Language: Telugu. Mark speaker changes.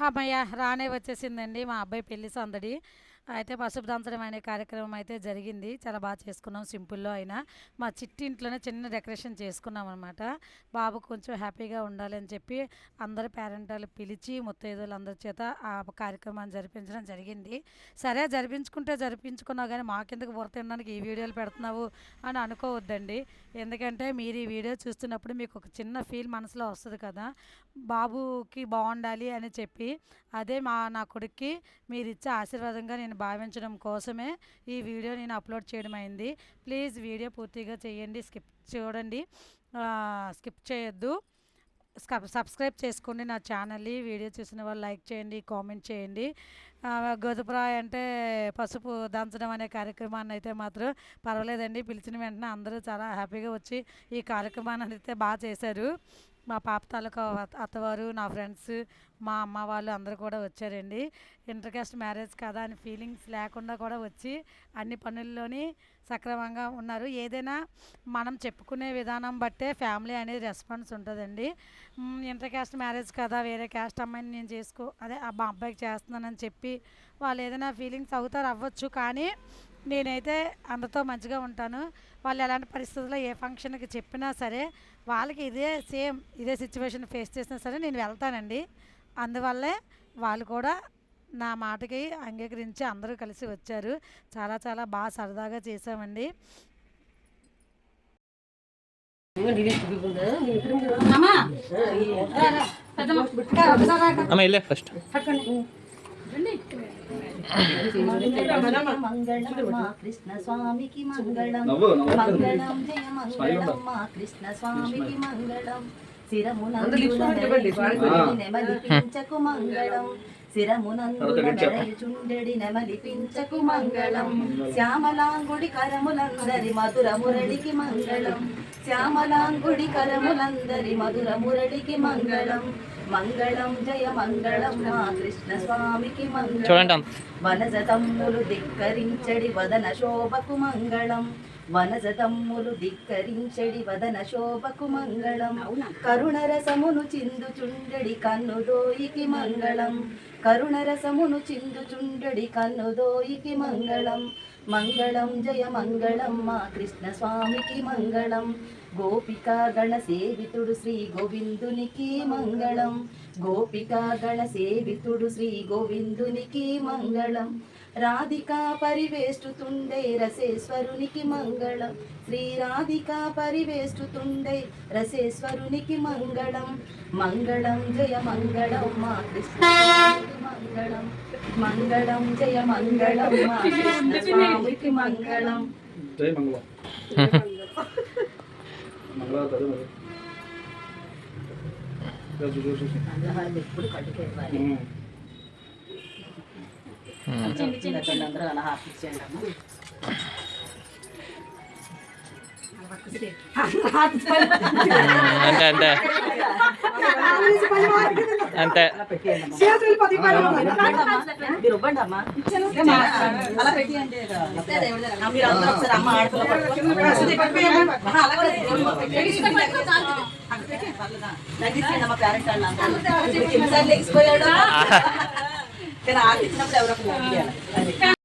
Speaker 1: అమ్మయ్య! రానే వచ్చేసిందండి మా అబ్బాయి పెళ్లి సందడి. అయితే పసుపు దంచడం అనే కార్యక్రమం అయితే జరిగింది. చాలా చేసుకున్నాం సింపుల్‌లో అయినా. మా చిట్టి ఇంట్లోనే చిన్న డెకరేషన్ చేసుకున్నామనమాట. బాబుకు కొంచెం హ్యాపీగా ఉండాలని చెప్పి అందరు పేరెంటాలు పిలిచి ముత్తైదువులందరి చేత ఆ కార్యక్రమాన్ని జరిపించడం జరిగింది. సరే జరిపించుకుంటే జరిపించుకున్నావు గానీ మాకెందుకు బుర్ర తినడానికి ఈ వీడియోలు పెడుతున్నావు అని అనుకోవద్దండి. ఎందుకంటే మీరు ఈ వీడియో చూస్తున్నప్పుడు మీకు ఒక చిన్న ఫీల్ మనసులో వస్తది కదా! బాబుకి బావుండాలి అని చెప్పి అదే నా కొడుక్కి మీరిచ్చే ఆశీర్వాదంగా నేను భావించడం కోసమే ఈ వీడియో నేను అప్లోడ్ చేయడం అయింది. ప్లీజ్ వీడియో పూర్తిగా చేయండి, స్కిప్ చూడండి, స్కిప్ చేయొద్దు. సబ్స్క్రైబ్ చేసుకోండి నా ఛానల్ని. వీడియో చూసిన వాళ్ళు లైక్ చేయండి, కామెంట్ చేయండి. గోధుమరాయి అంటే పసుపు దంచడం అనే కార్యక్రమాన్ని అయితే మాత్రం పర్వాలేదండి. పిలిచిన వెంటనే అందరూ చాలా హ్యాపీగా వచ్చి ఈ కార్యక్రమాన్ని అయితే బాగా చేశారు. మా పాప తాలూకా అత్తవారు, నా ఫ్రెండ్స్, మా అమ్మ వాళ్ళు అందరూ కూడా వచ్చారండి. ఇంటర్ కాస్ట్ మ్యారేజ్ కదా అని ఫీలింగ్స్ లేకుండా కూడా వచ్చి అన్ని పనుల్లోని సక్రమంగా ఉన్నారు. ఏదైనా మనం చెప్పుకునే విధానం బట్టే ఫ్యామిలీ అనేది రెస్పాన్స్ ఉంటుందండి. ఇంటర్ కాస్ట్ మ్యారేజ్ కదా, వేరే కాస్ట్ అమ్మాయిని నేను అదే మా అబ్బాయికి చేస్తున్నానని చెప్పి వాళ్ళు ఏదైనా ఫీలింగ్స్ అవ్వచ్చు. కానీ నేనైతే అందరితో మంచిగా ఉంటాను. వాళ్ళు ఎలాంటి పరిస్థితుల్లో ఏ ఫంక్షన్కి చెప్పినా సరే వాళ్ళకి ఇదే సిచ్యువేషన్ ఫేస్ చేసినా సరే నేను వెళ్తానండి. అందువల్లే వాళ్ళు కూడా నా మాటకి అంగీకరించి అందరూ కలిసి వచ్చారు. చాలా బాగా సరదాగా చేసామండి.
Speaker 2: ఫస్ట్
Speaker 3: మంగళం మా కృష్ణ స్వామికి మంగళం, మంగళం జయ మంగళం మా కృష్ణ స్వామికి మంగళం. నెమలిపించకు మంగళం, శిరమునందుచుండెడి నెమలిపించకు మంగళం. శ్యామలాంగుడి కరములందరి మధుర మురళికి మంగళం, శ్యామలాంగుడి కరములందరి మధుర మురళికి మంగళం. మంగళం జయ మంగళం మా కృష్ణ స్వామికి మంగళం. వనజతమ్ములు ధిక్కరించడి వదన శోభకు మంగళం, వనజతమ్ములు ధిక్కరించడి వదన శోభకు మంగళం. కరుణరసమును చిందుచుండెడి కన్నుదోయికి మంగళం, కరుణరసమును చిందుచుండెడి కన్నుదోయికి మంగళం. మంగళం జయ మంగళం మా కృష్ణ స్వామికి మంగళం. గోపికా గణ సేవితుడు శ్రీ గోవిందునికి మంగళం, గోపికా గణ సేవితుడు శ్రీ గోవిందునికి మంగళం. రాధికా పరివేష్టుతుండే రసేశ్వరునికి మంగళం, శ్రీ రాధికా పరివేష్టుతుండే రసేశ్వరునికి మంగళం. మంగళం జయ మంగళం మా కృష్ణ మంగళం, మంగళం జయ మంగళం మా కృష్ణ స్వామికి మంగళం.
Speaker 4: జయ మంగళం.
Speaker 3: ఎప్పుడు కట్టుకోవాలి అందరూ అలా హాపిచ్చేయండి అమ్మ.
Speaker 2: అంతే అంతే అంతే
Speaker 3: మీరు ఇవ్వండి అమ్మా, అలా పెట్టియండి. మీరు అందరూ ఒకసారి అమ్మ ఆడపిల్ల తగ్గించండి అమ్మ. పేరెంట్ వాళ్ళు ఎన్నిసార్లు లెగిసిపోయాడు కానీ ఆడిచ్చినప్పుడు ఎవరొకరు